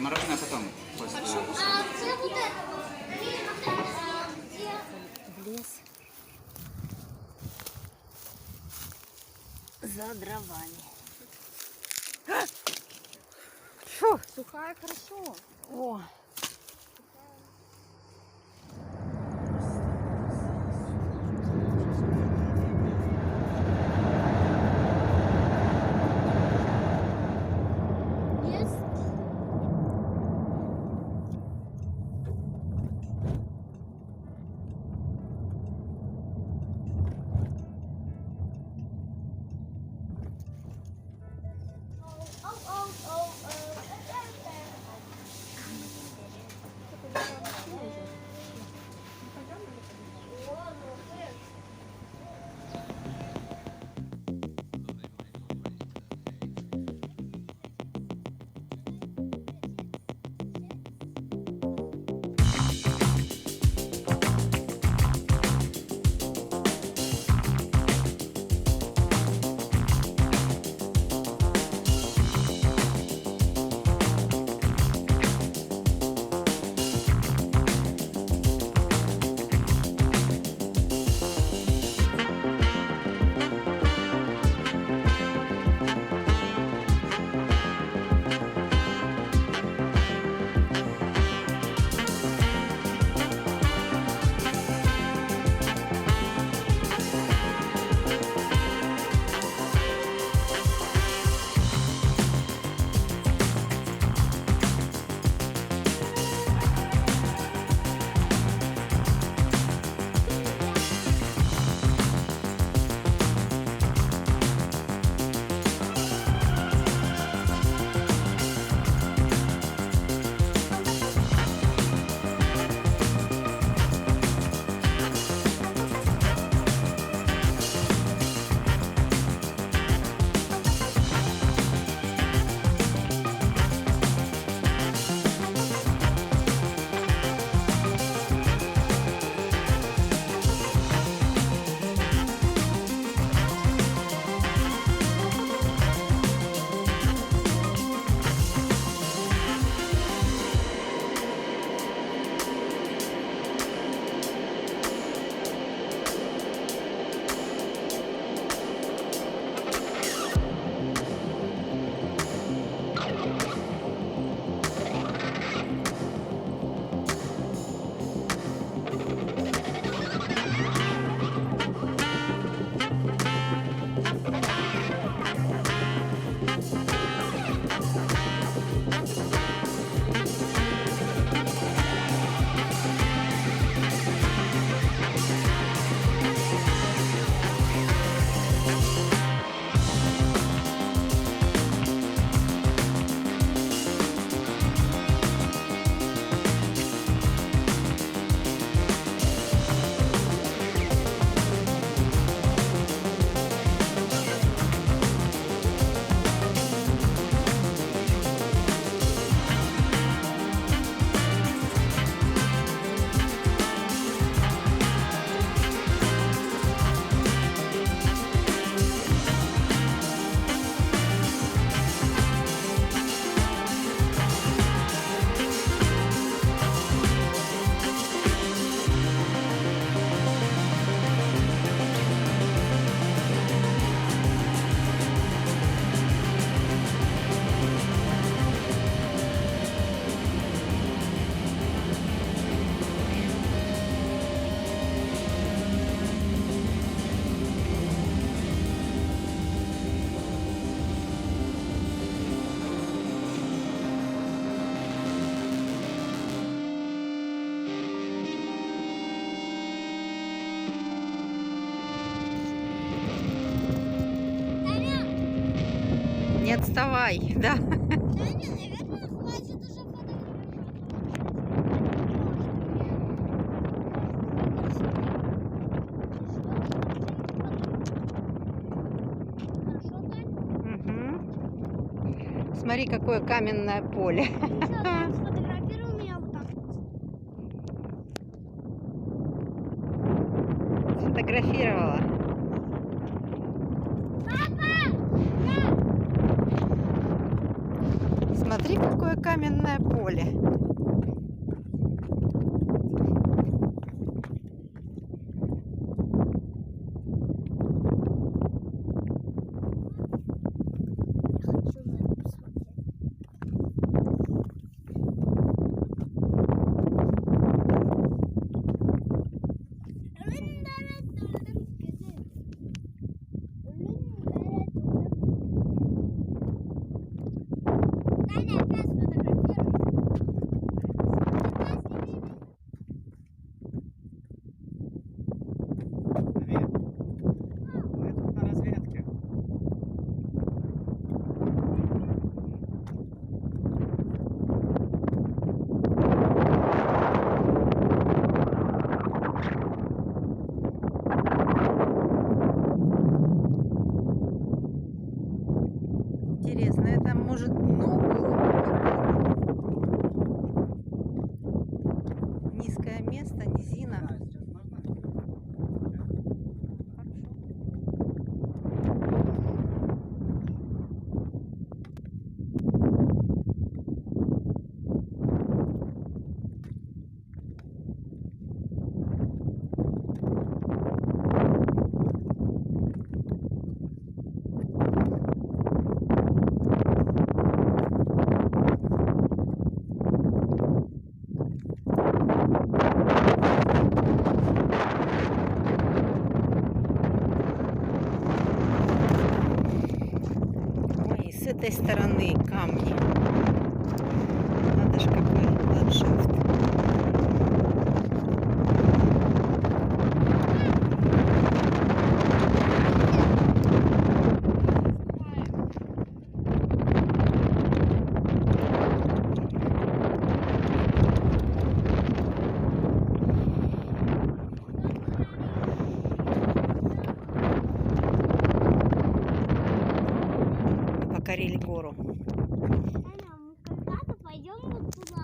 мороженое потом. После. В лес за дровами. Фу. Сухая хорошо. О. Не отставай, да? Наверное, хватит уже Угу. Смотри, какое каменное поле. Сфотографируй меня вот так. Сфотографировала. Смотри. Смотри, какое каменное поле. Хочу на это посмотреть. Таня, опять сфотографируй. Привет. Мы тут на разведке. Интересно, это может дно было? Низкое место, низина. А, сейчас можно? Хорошо. Ой, и с этой стороны камни. Надо ж какой ландшафт. Мы покорили гору. Таня, мы когда-то пойдем вот туда.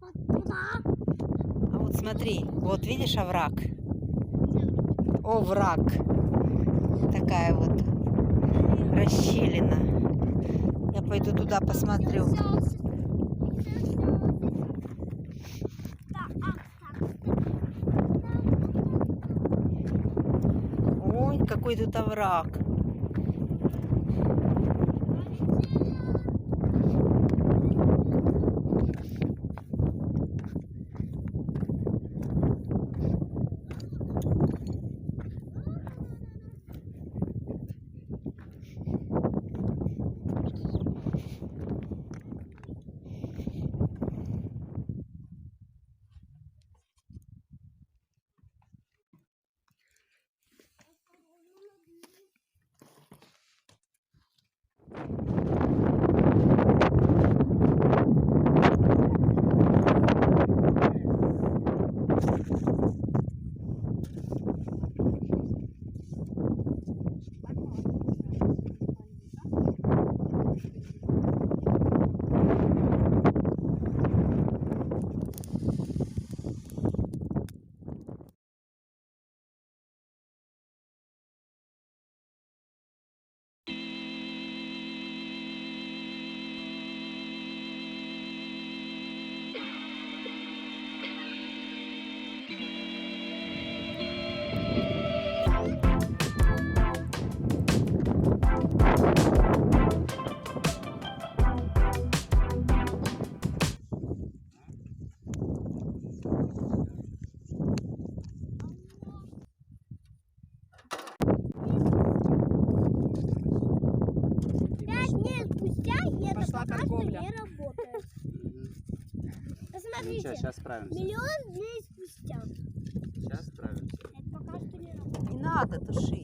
Вот туда. А вот смотри, вот видишь овраг? Где вроде? Овраг. Такая вот расщелина. Я пойду туда посмотрю. Ой, какой тут овраг. Пошла пока торговля. Не работает. Посмотрите, Ничего, сейчас справимся. миллион дней спустя. Сейчас справимся. Это пока что не работает. Не надо тушить.